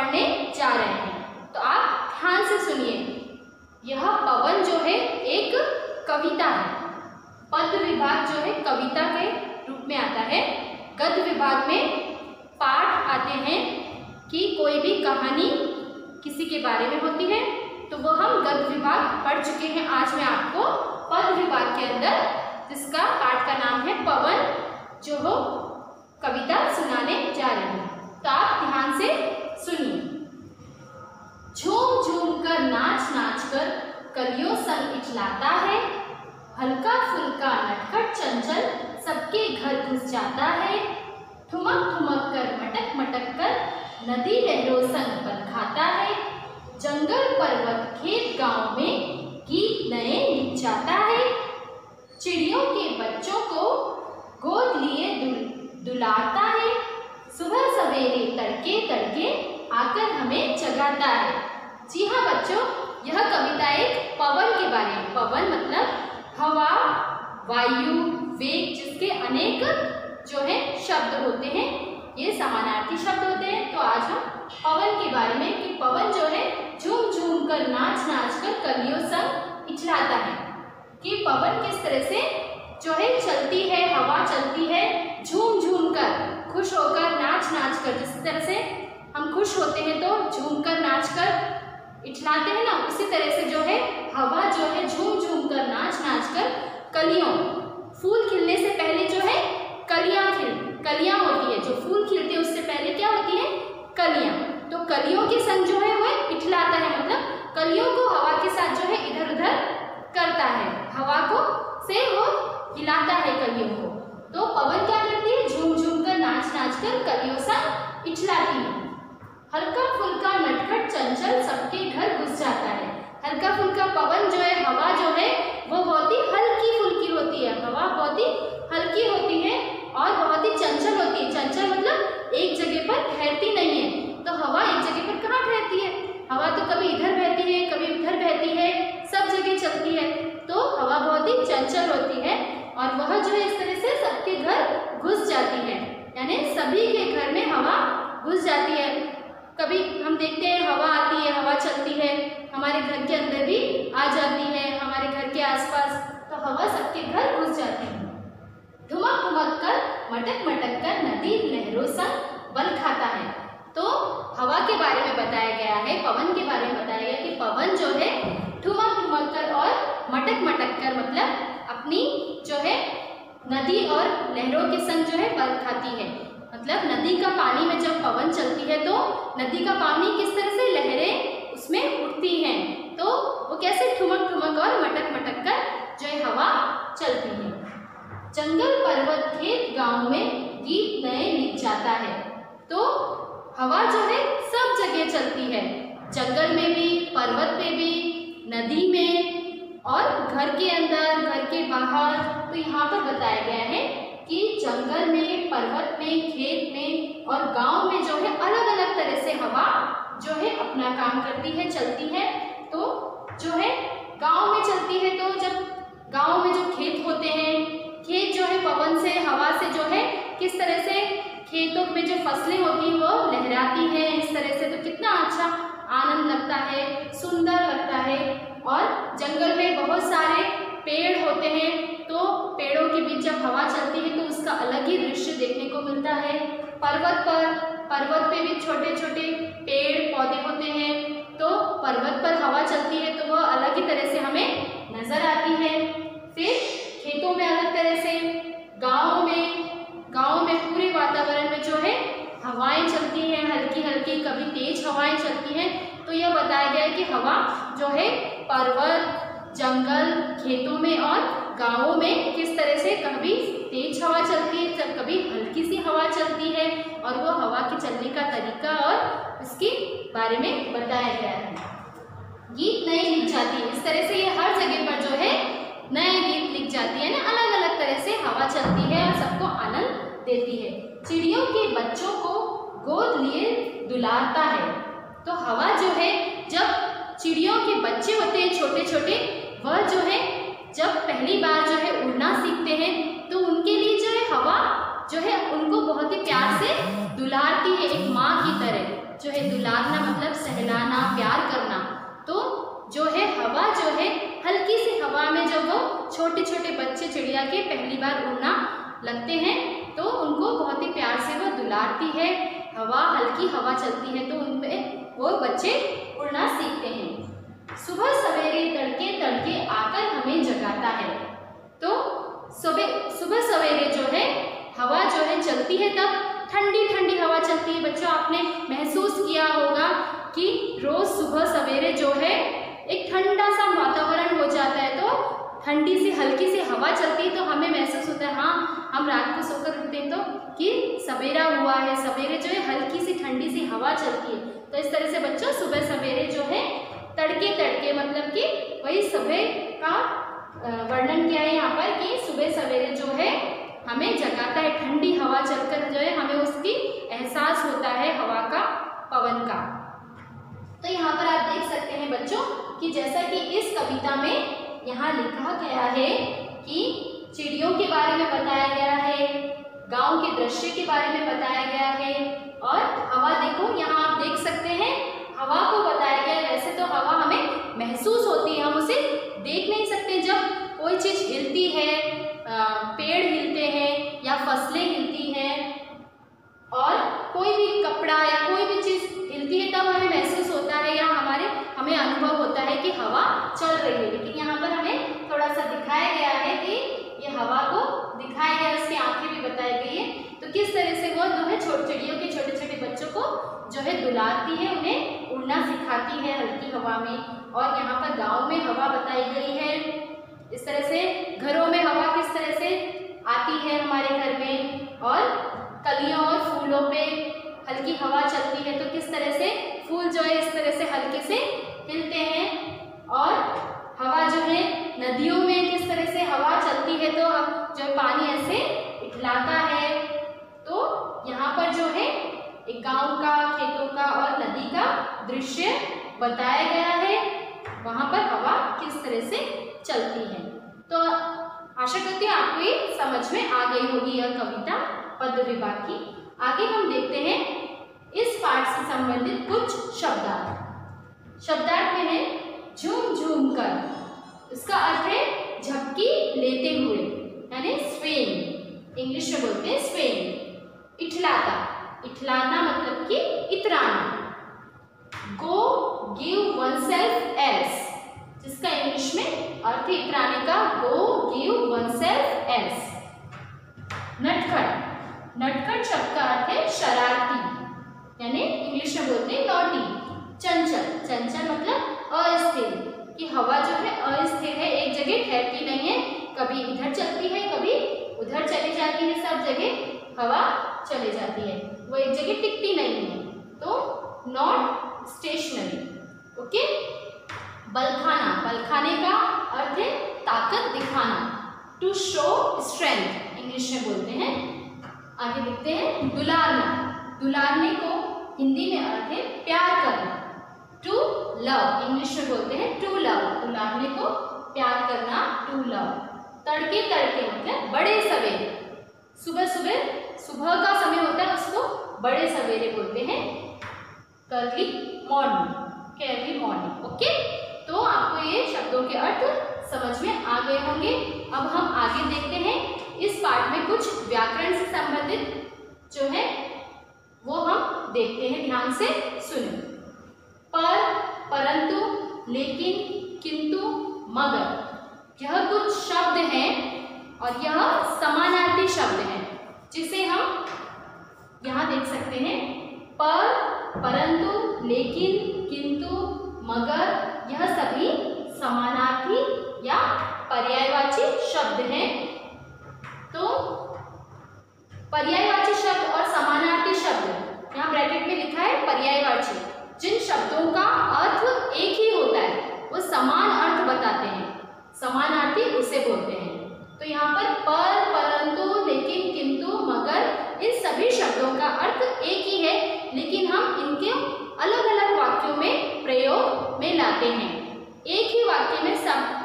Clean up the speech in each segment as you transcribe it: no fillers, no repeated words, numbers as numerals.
पढ़ने जा रहे हैं। तो आप ध्यान से सुनिए। यह पवन जो है एक कविता है। पद्य विभाग जो है कविता के रूप में आता है। गद्य विभाग में पाठ आते हैं कि कोई भी कहानी किसी के बारे में होती है, तो वो हम गद्य विभाग पढ़ चुके हैं। आज मैं आपको पद्य विभाग के अंदर, जिसका पाठ का नाम है पवन, जो हो कविता सुनाने जा रही हूँ। तो आप ध्यान से सुनिए। झूम झूम कर नाच नाच कर कलियों संग इचलाता है, हल्का फुल्का नटखट चंचल सबके घर घुस जाता है। ठुमक ठुमक कर मटक मटक कर नदी लहरों संग बल खाता है, जंगल पर्वत खेत गांव में गीत नए लिख जाता है। चिड़ियों के बच्चों को गोद लिए दुलारता है, सुबह सवेरे तड़के तड़के आकर हमें जगाता है। जी हाँ बच्चों, यह कविता एक पवन के बारे में। पवन मतलब हवा, वायु, वेग, जिसके अनेक जो है शब्द होते हैं, ये समानार्थी शब्द होते हैं। तो आज हम पवन के बारे में कि पवन जो है झूम झूम कर नाच नाच कर कलियों संग इचलाता है, कि पवन किस तरह से जो है चलती है, हवा चलती है झूम झूम कर, खुश होकर, नाच नाच कर। जिस तरह से हम खुश होते हैं तो झूम कर नाच कर इचलाते हैं ना, उसी तरह से जो है हवा जो है झूम झूम कर नाच नाच कर कलियों, फूल खिलने से पहले जो है कलियां होती है। जो फूल खिलते हैं उससे पहले क्या होती है? कलियां। तो कलियों के संग जो है वह इठलाता है, मतलब कलियों को हवा के साथ जो है इधर उधर करता है, हवा को से वो हिलाता है कलियों को। तो पवन क्या करती है? झूम झूम कर नाच नाच कर कलियों संग इठलाती है। हल्का फुल्का नटखट चंचल सबके घर घुस जाता है। हल्का फुल्का पवन जो है, हवा जो है वो बहुत ही हल्की फुल्की होती है। हवा बहुत ही हल्की होती है और बहुत ही चंचल होती है। चंचल मतलब एक जगह पर ठहरती नहीं है। तो हवा एक जगह पर कहाँ ठहरती है? हवा तो कभी इधर बहती है, कभी उधर बहती है, सब जगह चलती है। तो हवा बहुत ही चंचल होती है और वह जो है इस तरह से सबके घर घुस जाती है, यानी सभी के घर में हवा घुस जाती है। कभी हम देखते हैं हवा आती है, हवा चलती है, हमारे घर के अंदर भी आ जाती है, हमारे घर के आसपास, तो हवा सबके घर घुस जाती है। ठुमक ठुमक कर मटक मटक कर नदी लहरों संग बल खाता है। तो हवा के बारे में बताया गया है, पवन के बारे में बताया गया कि पवन जो है ठुमक ठुमक कर और मटक मटक कर, मतलब अपनी जो है नदी और लहरों के संग जो है बल खाती है। मतलब नदी का पानी में जब पवन चलती है तो नदी का पानी किस तरह से लहरें उसमें उठती हैं, तो वो कैसे ठुमक ठुमक और मटक मटक कर जो है हवा चलती है। जंगल पर्वत खेत गांव में गीत नए लिख जाता है। तो हवा जो है सब जगह चलती है, जंगल में भी, पर्वत पे भी, नदी में और घर के अंदर, घर के बाहर। तो यहाँ पर बताया गया है कि जंगल में, पर्वत में, खेत में और गांव में जो है अलग अलग तरह से हवा जो है अपना काम करती है, चलती है। तो जो है गांव में चलती है, तो जब गांव में जो खेत होते हैं, खेत जो है पवन से, हवा से जो है किस तरह से खेतों में जो फसलें होती हैं वो लहराती हैं इस तरह से, तो कितना अच्छा आनंद लगता है, सुंदर लगता है। और जंगल में बहुत सारे पेड़ होते हैं, तो पेड़ों के बीच जब हवा चलती है तो उसका अलग ही दृश्य देखने को मिलता है। पर्वत पे भी छोटे छोटे पेड़ पौधे होते हैं, तो पर्वत पर हवा चलती है तो वह अलग ही तरह से हमें नजर आती है। फिर खेतों में अलग तरह से, गाँव में पूरे वातावरण में जो है हवाएं चलती हैं, हल्की हल्की, कभी तेज हवाएं चलती हैं। तो यह बताया गया है कि हवा जो है पर्वत, जंगल, खेतों में और गाँवों में किस तरह से कभी तेज हवा चलती है, जब कभी हल्की सी हवा चलती है, और वो हवा के चलने का तरीका और इसके बारे में बताया गया है। गीत नए लिख जाती है, इस तरह से ये हर जगह पर जो है नए गीत लिख जाती है ना, अलग अलग तरह से हवा चलती है और सबको आनंद देती है। चिड़ियों के बच्चों को गोद लिए दुलारता है। तो हवा जो है, जब चिड़ियों के बच्चे होते हैं छोटे छोटे, वह जो है जब पहली बार जो है उड़ना सीखते हैं, तो उनके लिए जो है हवा जो है उनको बहुत ही प्यार से दुलारती है, एक माँ की तरह। जो है दुलारना मतलब सहलाना, प्यार करना। तो जो है हवा जो है हल्की सी हवा में जब वो छोटे छोटे बच्चे चिड़िया के पहली बार उड़ना लगते हैं तो उनको बहुत ही प्यार से वो दुलारती है। हवा हल्की हवा चलती है तो उनमें वो बच्चे उड़ना सीखते हैं। सुबह सवेरे तड़के तड़के आकर हमें जगाता है। तो सुबह सवेरे जो है हवा जो है चलती है, तब ठंडी ठंडी हवा चलती है। बच्चों आपने महसूस किया होगा कि रोज सुबह सवेरे जो है एक ठंडा सा वातावरण हो जाता है, तो ठंडी सी हल्की सी हवा चलती है तो हमें महसूस होता है हाँ हम रात को सोकर उठते हैं तो कि सवेरा हुआ है। सवेरे जो है हल्की सी ठंडी सी हवा चलती है। तो इस तरह से बच्चों सुबह सवेरे जो है तड़के तड़के मतलब कि वही सुबह का वर्णन किया है यहाँ पर कि सुबह सवेरे जो है हमें जगाता है। ठंडी हवा चलकर जो है हमें उसकी एहसास होता है हवा का, पवन का। तो यहाँ पर आप देख सकते हैं बच्चों कि जैसा कि इस कविता में यहाँ लिखा गया है कि चिड़ियों के बारे में बताया गया है, गांव के दृश्य के बारे में बताया गया है और हवा देखो यहाँ आप देख सकते हैं हवा को बताया गया है। वैसे तो हवा हमें महसूस होती है, हम उसे देख नहीं सकते। जब कोई चीज़ हिलती है, पेड़ हिलते हैं या फसलें हिलती हैं और कोई भी कपड़ा या कोई भी चीज़ हिलती है तब हमें महसूस होता है या हमें अनुभव होता है कि हवा चल रही है। लेकिन यहाँ पर हमें थोड़ा सा दिखाया गया है कि ये हवा को दिखाया गया, उसकी आंखें भी बताई गई है। तो किस तरह से वो जो है चिड़ियों के छोटे छोटे बच्चों को जो है दुलारती है, उन्हें उड़ना सिखाती है हल्की हवा में। और यहाँ पर गाँव में हवा बताई गई है। इस तरह से घरों में हवा किस तरह से आती है हमारे घर में, और कलियों और फूलों पे हल्की हवा चलती है तो किस तरह से फूल जो है इस तरह से हल्के से हिलते हैं। और हवा जो है नदियों में किस तरह से हवा चलती है तो जो पानी ऐसे इठलाता है। तो यहाँ पर जो है एक गांव का, खेतों का और नदी का दृश्य बताया गया है, वहाँ पर हवा किस तरह से चलती है। तो आशा करती हूँ आपको ये समझ में आ गई होगी यह कविता पद्य विभाग की। आगे हम देखते हैं इस पाठ से संबंधित कुछ शब्दार्थ। शब्दार्थ में है झूम झूम कर, इसका अर्थ है झपकी लेते हुए यानी स्वेइंग, इंग्लिश में बोलते हैं स्वेइंग। इठलाता, इठलाना मतलब कि इतराना। गो गिव वनसेल्फ एल्स, जिसका इंग्लिश में अर्थ है इतराने का, गो गिव वनसेल्फ एल्स। नटखट, नटखट शब्द का अर्थ है शरारती यानी इंग्लिश में बोलते हैं नॉटी। चंचल, चंचल मतलब अस्थिर, कि हवा जो है अस्थिर है, एक जगह ठहरती नहीं है, कभी इधर चलती है कभी उधर चली जाती है, सब जगह हवा चली जाती है, वो एक जगह टिकती नहीं है। तो नॉट स्टेशनरी। ओके। बलखाना, बलखाने का अर्थ है ताकत दिखाना, टू शो स्ट्रेंथ इंग्लिश में बोलते हैं। आगे देखते हैं दुलारना, दुलारने को हिंदी में अर्थ है प्यार करना, टू लव इंग्लिश में बोलते हैं टू लव, दुलारने को प्यार करना, टू लव। तड़के तड़के मतलब बड़े सवेरे, सुबह सुबह का समय होता है उसको बड़े सवेरे बोलते हैं, early morning, early morning. Okay, तो आपको ये शब्दों के अर्थ समझ में आ गए होंगे। अब हम आगे देखते हैं इस पाठ में कुछ व्याकरण से संबंधित जो है वो हम देखते हैं, ध्यान से सुनो। पर, परंतु, लेकिन, किंतु, मगर, यह कुछ शब्द हैं और यह समानार्थी शब्द हैं जिसे हम यहाँ देख सकते हैं। पर, परंतु, लेकिन, किंतु, मगर, यह सभी समानार्थी या पर्यायवाची शब्द हैं। तो पर्यायवाची शब्द और समानार्थी शब्द यहाँ ब्रैकेट में लिखा है पर्यायवाची, जिन शब्दों का अर्थ एक ही होता है, वो समान अर्थ बताते हैं, समानार्थी उसे बोलते हैं। तो यहाँ पर, परंतु, लेकिन, किंतु, मगर, इन सभी शब्दों का अर्थ एक ही है, लेकिन हम इनके अलग अलग वाक्यों में प्रयोग में लाते हैं। एक ही वाक्य में सब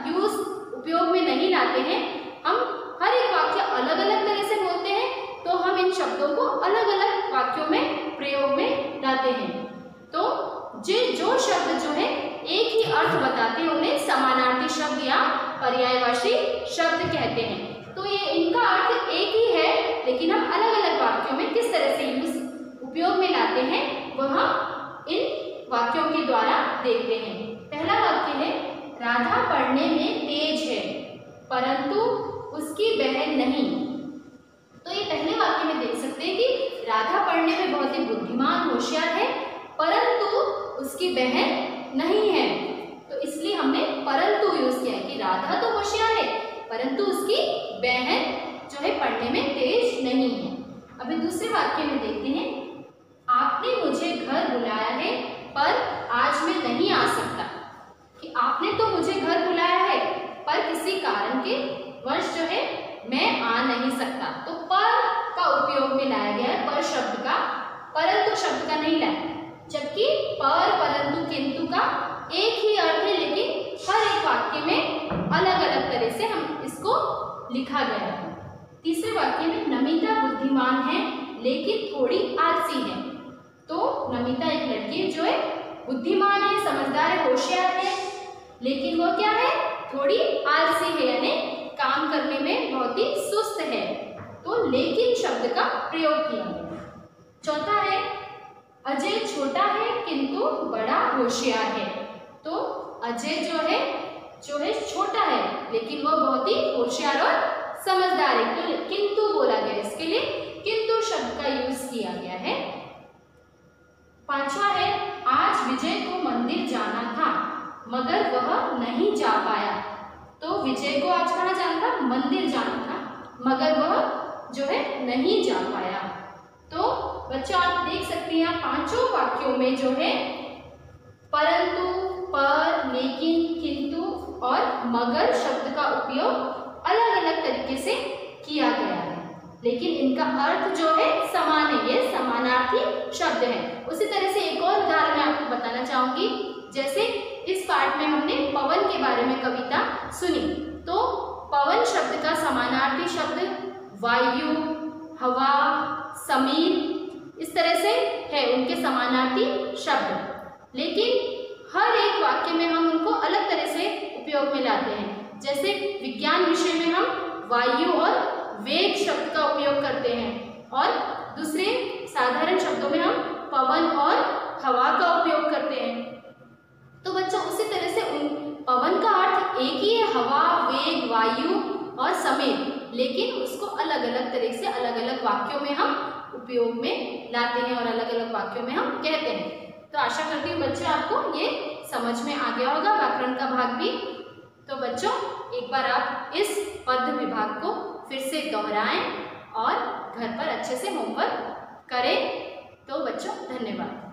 उपयोग में नहीं लाते हैं, हम हर एक वाक्य अलग अलग तरह से बोलते हैं, तो हम इन शब्दों को अलग अलग वाक्यों में प्रयोग में लाते हैं। पर्यायवाची शब्द कहते हैं। तो ये इनका अर्थ एक ही है, लेकिन हम अलग अलग वाक्यों में किस तरह से उपयोग में लाते हैं वह हम इन वाक्यों के द्वारा देखते हैं। पहला वाक्य है, राधा पढ़ने में तेज है परंतु उसकी बहन नहीं। तो ये पहले वाक्य में देख सकते हैं कि राधा पढ़ने में बहुत ही बुद्धिमान होशियार है परंतु उसकी बहन नहीं है। तो इसलिए हमने परंतु यूज किया है कि राधा तो होशियार है परंतु उसकी बहन जो है पढ़ने में तेज नहीं है। अभी दूसरे वाक्य में देखते हैं, आपने मुझे घर बुलाया है पर आज मैं नहीं आ सकता। कि आपने तो मुझे घर बुलाया है पर किसी कारण के वश जो है मैं आ नहीं सकता। तो पर का उपयोग में लाया गया है, पर शब्द का, परंतु शब्द का नहीं लाया। जबकि पर, परंतु, किंतु का एक ही अर्थ है, लेकिन हर एक वाक्य में अलग अलग तरह से हम इसको लिखा गया है। तीसरे वाक्य में, नमिता बुद्धिमान है लेकिन थोड़ी आलसी है। तो नमिता एक लड़की है जो है बुद्धिमान है, समझदार है, होशियार है, लेकिन वो क्या है, थोड़ी आलसी है, यानी काम करने में बहुत ही सुस्त है। तो लेकिन शब्द का प्रयोग किया गया। चौथा है, अजय छोटा है किंतु बड़ा होशियार है। तो अजय जो है छोटा है लेकिन वो बहुत ही होशियार और समझदार है। तो किंतु बोला गया, इसके लिए किंतु शब्द का यूज किया गया है। पांचवा है, आज विजय को मंदिर जाना था मगर वह नहीं जा पाया। तो विजय को आज कहाँ जाना था, मंदिर जाना था, मगर वह जो है नहीं जा पाया। तो बच्चों आप देख सकते हैं पांचों वाक्यों में जो है परंतु, पर, लेकिन, किंतु और मगर शब्द का उपयोग अलग अलग तरीके से किया गया है, लेकिन इनका अर्थ जो है समान है, ये समानार्थी शब्द है। उसी तरह से एक और उदाहरण मैं आपको बताना चाहूंगी। जैसे इस पार्ट में हमने पवन के बारे में कविता सुनी, तो पवन शब्द का समानार्थी शब्द वायु, हवा, समीर, इस तरह से है उनके समानार्थी शब्द, लेकिन हर एक वाक्य में हम उनको अलग तरह से उपयोग में लाते हैं। जैसे विज्ञान विषय में हम वायु और वेग शब्द का उपयोग करते हैं और दूसरे साधारण शब्दों में हम पवन और हवा का उपयोग करते हैं। तो बच्चों उसी तरह से पवन का अर्थ एक ही है, हवा, वेग, वायु और समेत, लेकिन उसको अलग अलग तरह से अलग अलग वाक्यों में हम उपयोग में लाते हैं और अलग अलग वाक्यों में हम कहते हैं। तो आशा करती हूँ बच्चों आपको ये समझ में आ गया होगा, व्याकरण का भाग भी। तो बच्चों एक बार आप इस पद विभाग को फिर से दोहराएं और घर पर अच्छे से होमवर्क करें। तो बच्चों धन्यवाद।